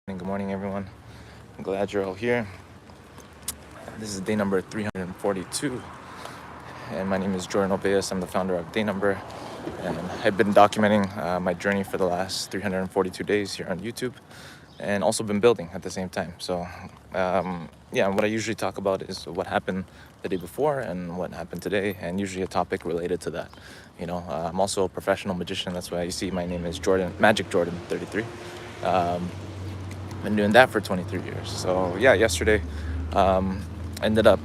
Good morning, everyone. I'm glad you're all here. This is day number 342, and my name is Jordan Obeas. I'm the founder of dayNumber, and I've been documenting my journey for the last 342 days here on YouTube, and also been building at the same time. So, what I usually talk about is what happened the day before and what happened today, and usually a topic related to that. I'm also a professional magician. That's why you see my name is Jordan, Magic Jordan 33. Been doing that for 23 years. So yeah, yesterday ended up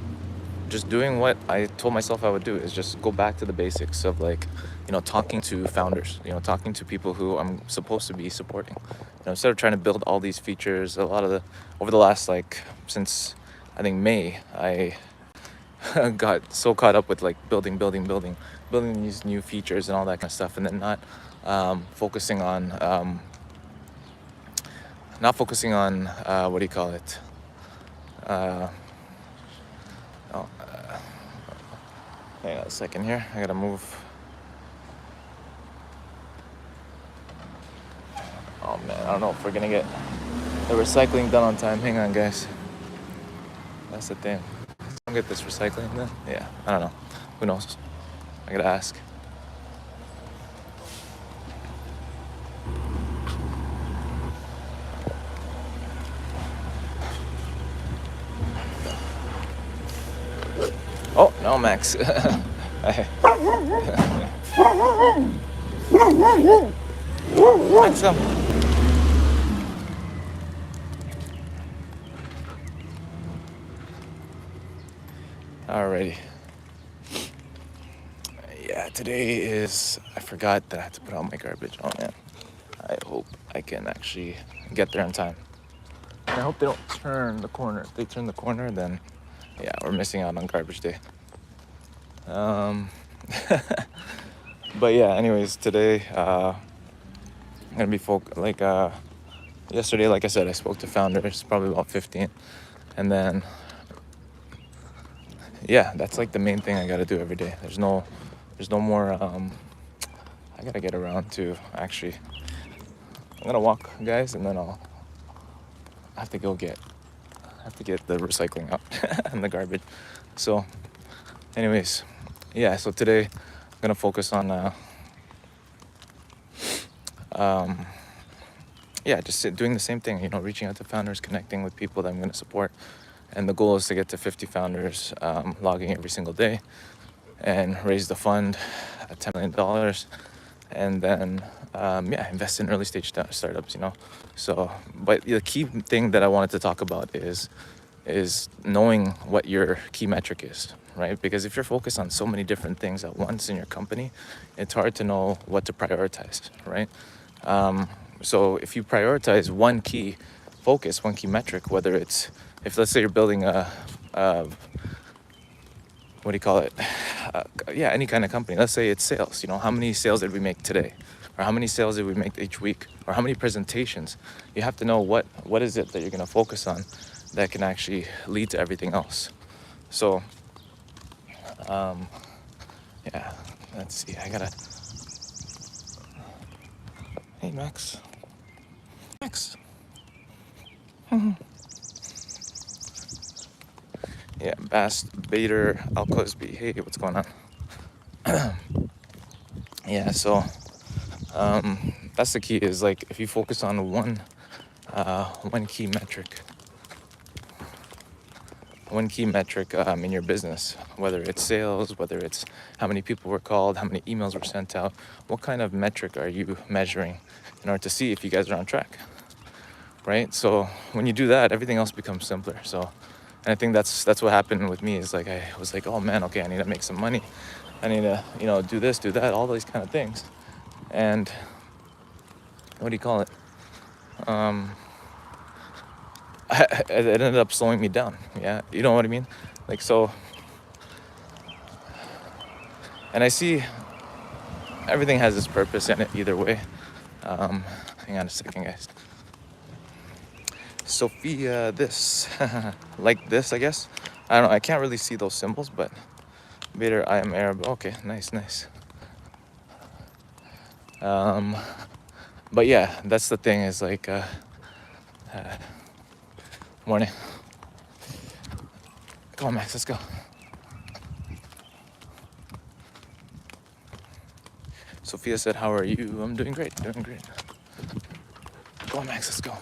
just doing what I told myself I would do, is just go back to the basics of talking to founders, talking to people who I'm supposed to be supporting. Instead of trying to build all these features, over the last, since I think May, I got so caught up with building these new features and all that kind of stuff, and then not focusing on what do you call it? Uh, oh, Hang on a second here. I gotta move. Oh man, I don't know if we're gonna get the recycling done on time. Hang on, guys. That's the thing. Don't get this recycling done. Yeah, I don't know. Who knows? I gotta ask. Oh no, Max. Max, come. Alrighty. Yeah, today is. I forgot that I had to put out my garbage. Oh man. I hope I can actually get there on time. And I hope they don't turn the corner. If they turn the corner, then yeah, we're missing out on garbage day. But yeah, anyways, today I'm gonna be yesterday, like I said, I spoke to founders, probably about 15, and then yeah, that's like the main thing I gotta do every day. There's no more. I gotta get around to actually. I'm gonna walk, guys, and then I have to get the recycling out and the garbage. So, anyways, yeah. So today, I'm gonna focus on just doing the same thing. Reaching out to founders, connecting with people that I'm gonna support, and the goal is to get to 50 founders, logging every single day, and raise the fund at $10 million, and then invest in early stage startups. So, but the key thing that I wanted to talk about is knowing what your key metric is, right? Because if you're focused on so many different things at once in your company, it's hard to know what to prioritize, right? So if you prioritize one key focus, one key metric, whether it's, if let's say you're building a what do you call it? Any kind of company. Let's say it's sales. How many sales did we make today? Or how many sales did we make each week? Or how many presentations? You have to know what is it that you're going to focus on that can actually lead to everything else. So, let's see. I gotta. Hey, Max. Max. Yeah, Bass Bader Al Cosby. Hey, what's going on? Yeah, so that's the key. Is like if you focus on one key metric. One key metric in your business, whether it's sales, whether it's how many people were called, how many emails were sent out, what kind of metric are you measuring in order to see if you guys are on track, right? So when you do that, everything else becomes simpler. So, and I think that's what happened with me. Is like I was like, oh man, okay, I need to make some money, I need to do this, do that, all these kind of things, and what do you call it? It ended up slowing me down. Yeah, you know what I mean? Like, so, and I see everything has its purpose in it either way. Hang on a second, guys. Sophia, this, like this, I guess. I don't know. I can't really see those symbols, but Bader, I am Arab. Okay, nice. But yeah, that's the thing, is like, Morning. Come on, Max, let's go. Sophia said, how are you? I'm doing great, doing great. Come on, Max, let's go.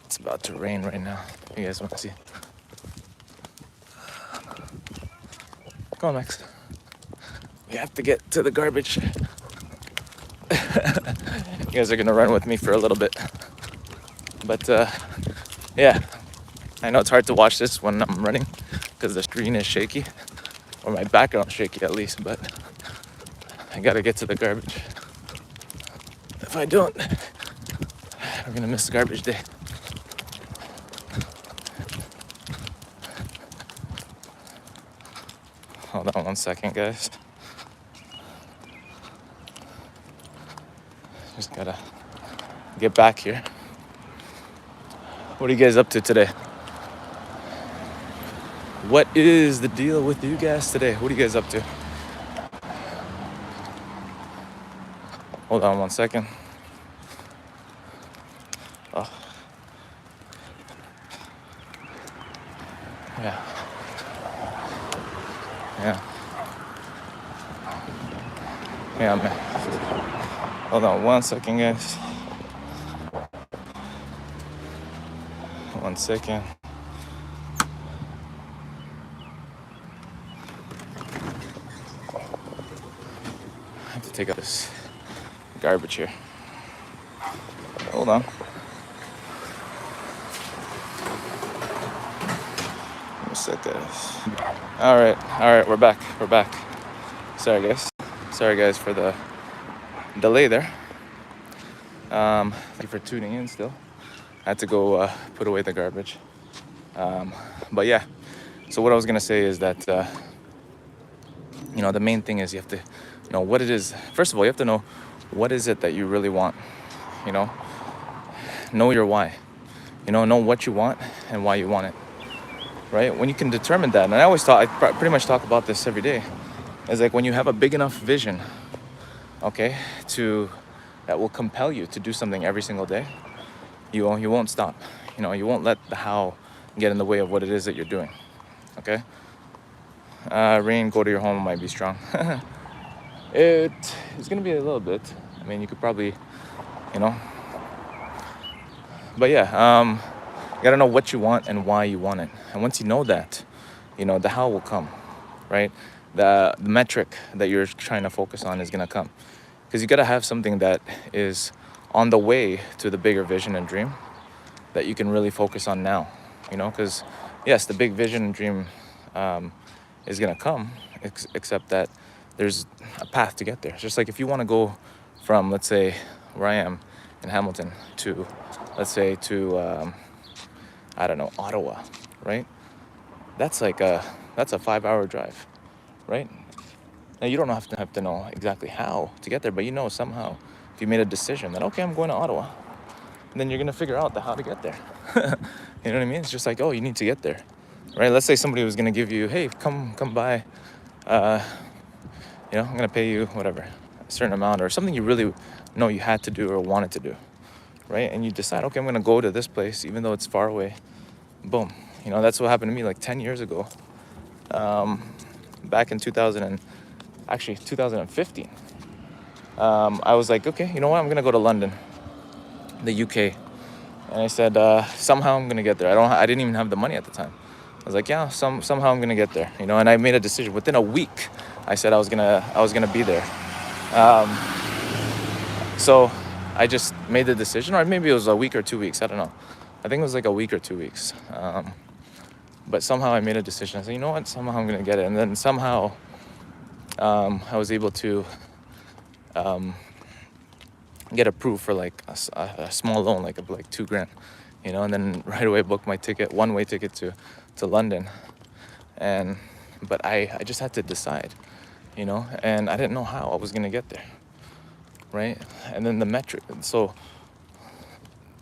It's about to rain right now. You guys want to see? Come on, Max. We have to get to the garbage. You guys are gonna run with me for a little bit. But yeah, I know it's hard to watch this when I'm running because the screen is shaky, or my background's shaky at least, but I gotta get to the garbage. If I don't, we're gonna miss garbage day. Hold on 1 second, guys. Just gotta get back here. What are you guys up to today? What is the deal with you guys today? What are you guys up to? Hold on 1 second. Oh. Yeah. Yeah, man. Hold on 1 second, guys. 1 second. I have to take out this garbage here. Hold on. Give me a sec, guys. All right, we're back. Sorry, guys, for the delay there. Thank you for tuning in still. I had to go put away the garbage. But yeah, so what I was gonna say is that, the main thing is you have to know what it is. First of all, you have to know what is it that you really want, know your why, know what you want and why you want it, right? When you can determine that, and I pretty much talk about this every day, is like when you have a big enough vision, okay, that will compel you to do something every single day, you won't stop. You won't let the how get in the way of what it is that you're doing, okay? Rain, go to your home might be strong. It's gonna be a little bit. I mean, you could probably, but yeah, you gotta know what you want and why you want it. And once you know that, the how will come, right? The metric that you're trying to focus on is gonna come, because you gotta have something that is on the way to the bigger vision and dream that you can really focus on now, because yes, the big vision and dream is gonna come, except that there's a path to get there. It's just like if you want to go from, let's say, where I am in Hamilton to, let's say, to I don't know, Ottawa, right? That's a 5-hour drive, right? Now you don't have to know exactly how to get there, but somehow if you made a decision that, okay, I'm going to Ottawa, then you're gonna figure out the how to get there. You know what I mean? It's just like, oh, you need to get there, right? Let's say somebody was gonna give you, hey, come by, I'm gonna pay you whatever, a certain amount or something you really know you had to do or wanted to do, right? And you decide, okay, I'm gonna go to this place even though it's far away. Boom. That's what happened to me like 10 years ago, back in 2015. I was like, okay, you know what? I'm gonna go to London, the UK, and I said, somehow I'm gonna get there. I didn't even have the money at the time. I was like, yeah, somehow I'm gonna get there, and I made a decision within a week. I said I was gonna be there. So I just made the decision, or maybe it was a week or 2 weeks. I don't know. I think it was like a week or 2 weeks. But somehow I made a decision. I said, you know what? Somehow I'm gonna get it. And then somehow I was able to get approved for like a small loan, like $2,000, and then right away booked my ticket, one-way ticket to London. But I just had to decide, and I didn't know how I was gonna get there, right? And then the metric, so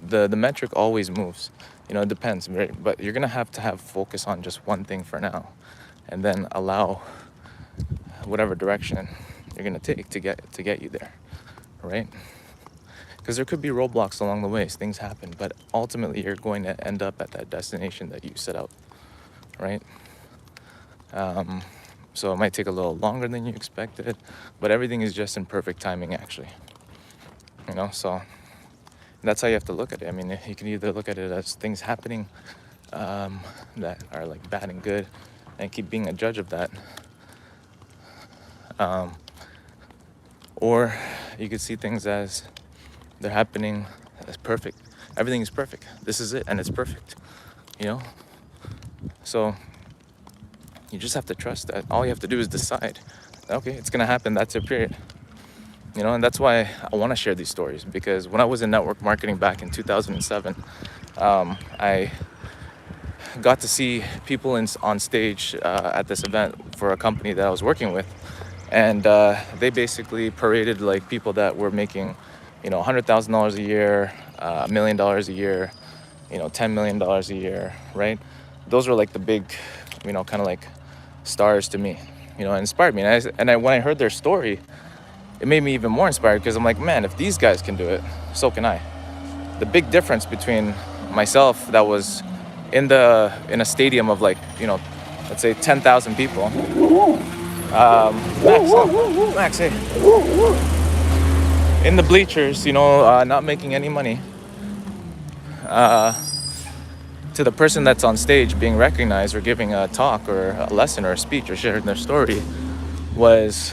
the metric always moves, it depends, right? But you're gonna have to have focus on just one thing for now, and then allow whatever direction you're gonna take to get you there, right? Because there could be roadblocks along the way, things happen, but ultimately you're going to end up at that destination that you set out, right? So it might take a little longer than you expected, but everything is just in perfect timing, actually. So that's how you have to look at it. I mean, you can either look at it as things happening that are like bad and good, and keep being a judge of that, or you could see things as they're happening as perfect. Everything is perfect. This is it, and it's perfect. So you just have to trust that. All you have to do is decide, okay, it's gonna happen. That's it, period. And that's why I want to share these stories, because when I was in network marketing back in 2007, I got to see people on stage at this event for a company that I was working with, and they basically paraded like people that were making, $100,000 a year, $1 million a year, $10 million a year, right? Those were like the big, kind of like stars to me, it inspired me. And when I heard their story, it made me even more inspired, because I'm like, man, if these guys can do it, so can I. The big difference between myself that was in a stadium of like, let's say 10,000 people. Max, hey. In the bleachers, not making any money. To the person that's on stage being recognized or giving a talk or a lesson or a speech or sharing their story, was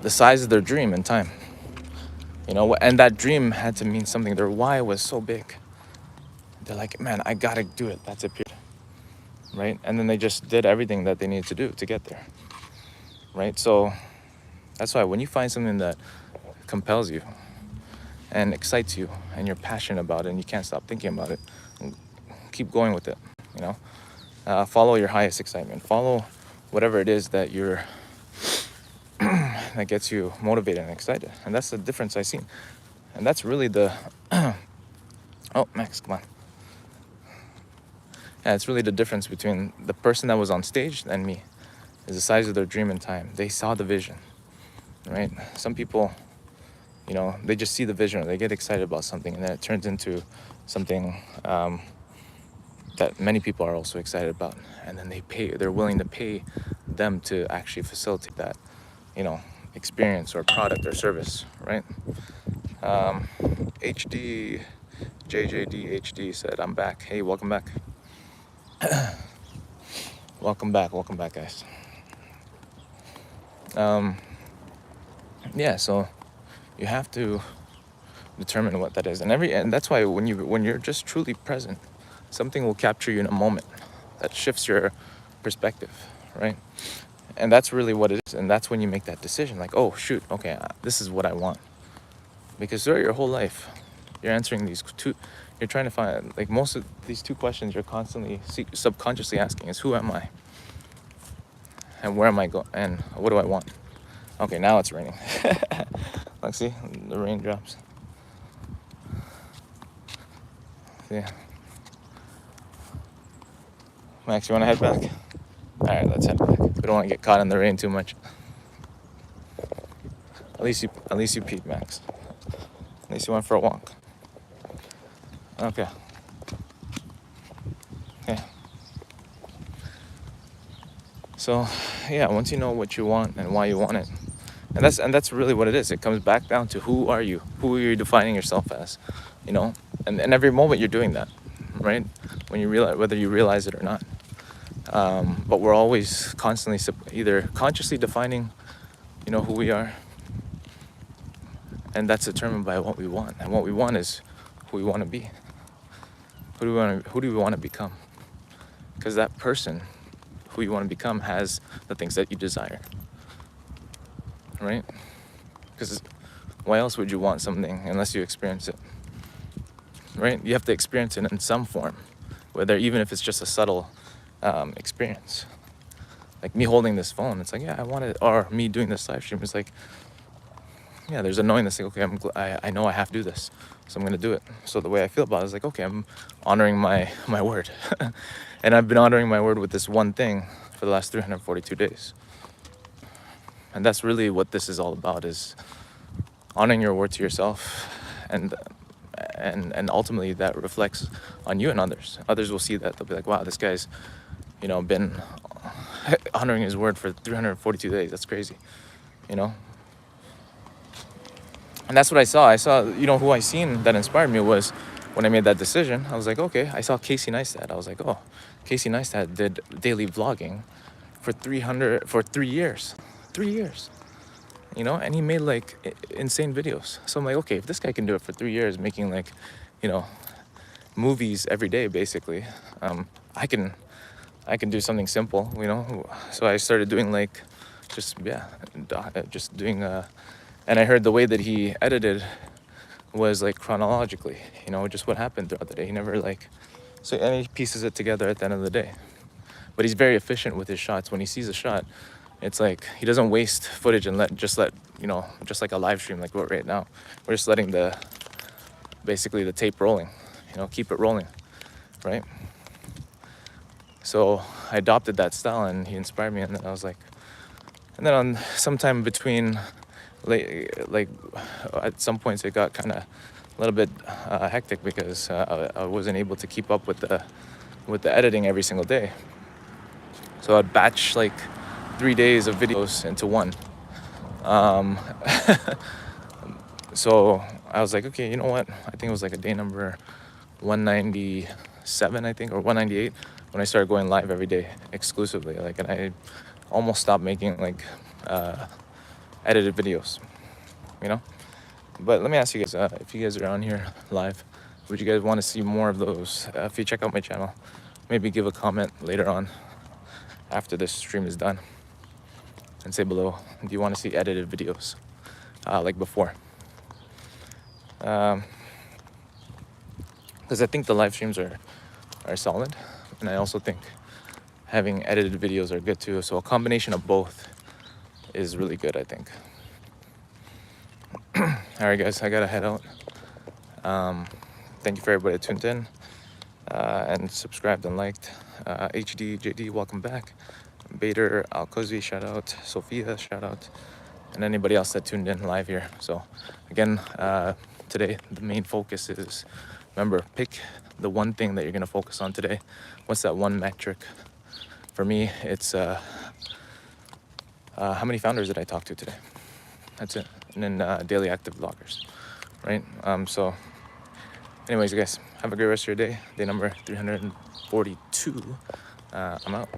the size of their dream in time. And that dream had to mean something. Their why was so big. They're like, man, I gotta do it. That's it, period. Right? And then they just did everything that they needed to do to get there. Right? So that's why when you find something that compels you and excites you and you're passionate about it and you can't stop thinking about it, keep going with it. Follow your highest excitement. Follow whatever it is that you're that gets you motivated and excited. And that's the difference I see. And that's really the oh, Max, come on. Yeah, it's really the difference between the person that was on stage and me, is the size of their dream in time. They saw the vision, right? Some people, they just see the vision, or they get excited about something, and then it turns into something that many people are also excited about. And then they're willing to pay them to actually facilitate that, experience or product or service, right? JJD HD said, I'm back. Hey, welcome back. Welcome back, guys. Yeah, so you have to determine what that is, and that's why when you're just truly present, something will capture you in a moment that shifts your perspective, right? And that's really what it is. And that's when you make that decision, like, oh shoot, okay, this is what I want. Because throughout your whole life, you're answering you're trying to find, like, most of these two questions you're constantly subconsciously asking is, who am I? And where am I going? And what do I want? Okay, now it's raining. Like, see, the raindrops. Yeah. Max, you want to head back? All right, let's head back. We don't want to get caught in the rain too much. At least you peed, Max. At least you went for a walk. Okay. Yeah. So, yeah, once you know what you want and why you want it, and that's really what it is. It comes back down to, who are you? Who are you defining yourself as? And every moment you're doing that, right? When you realize, whether you realize it or not. But we're always constantly either consciously defining, who we are, and that's determined by what we want. And what we want is who we want to be. Who do we want to become? Because that person who you want to become has the things that you desire, right? Because why else would you want something unless you experience it, right? You have to experience it in some form, even if it's just a subtle experience. Like me holding this phone, it's like, yeah, I want it. Or me doing this live stream, it's like, yeah, there's a knowing like, okay, I know I have to do this, so I'm gonna do it. So the way I feel about it is like, okay, I'm honoring my word. And I've been honoring my word with this one thing for the last 342 days. And that's really what this is all about, is honoring your word to yourself, and ultimately that reflects on you and others. Others will see that, they'll be like, wow, this guy's, you know, been honoring his word for 342 days. That's crazy, you know. And that's what I saw. You know, who I seen that inspired me was when I made that decision. I was like, okay, I saw Casey Neistat. I was like, oh, Casey Neistat did daily vlogging for 3 years, 3 years, you know, and he made like insane videos. So I'm like, okay, if this guy can do it for 3 years, making like, you know, movies every day, basically, I can do something simple, you know. So I started doing like, just doing and I heard the way that he edited was like chronologically, you know, just what happened throughout the day. He never like, so, and he pieces it together at the end of the day. But he's very efficient with his shots. When he sees a shot, it's like he doesn't waste footage and let, you know, just like a live stream like we're right now. We're just letting basically the tape rolling, you know, keep it rolling, right? So I adopted that style, and he inspired me. And then I was like, and then on sometime between, like at some points it got kind of a little bit hectic because I wasn't able to keep up with the editing every single day. So I'd batch like 3 days of videos into one. So I was like, okay, you know what? I think it was like a day number 197, I think, or 198, when I started going live every day exclusively. Like, and I almost stopped making like edited videos, you know. But let me ask you guys, if you guys are on here live, would you guys want to see more of those? If you check out my channel, maybe give a comment later on after this stream is done, and say below, do you want to see edited videos like before? Because I think the live streams are solid, and I also think having edited videos are good too. So a combination of both is really good, I think. All right, guys, I gotta head out. Thank you for everybody that tuned in and subscribed and liked. JD, welcome back. Bader, Alkozi, shout out. Sophia, shout out. And anybody else that tuned in live here. So again, today the main focus is, remember, pick the one thing that you're gonna focus on today. What's that one metric? For me, it's how many founders did I talk to today? That's it. And then daily active bloggers, right? So anyways, guys, have a great rest of your day. Day number 342. I'm out.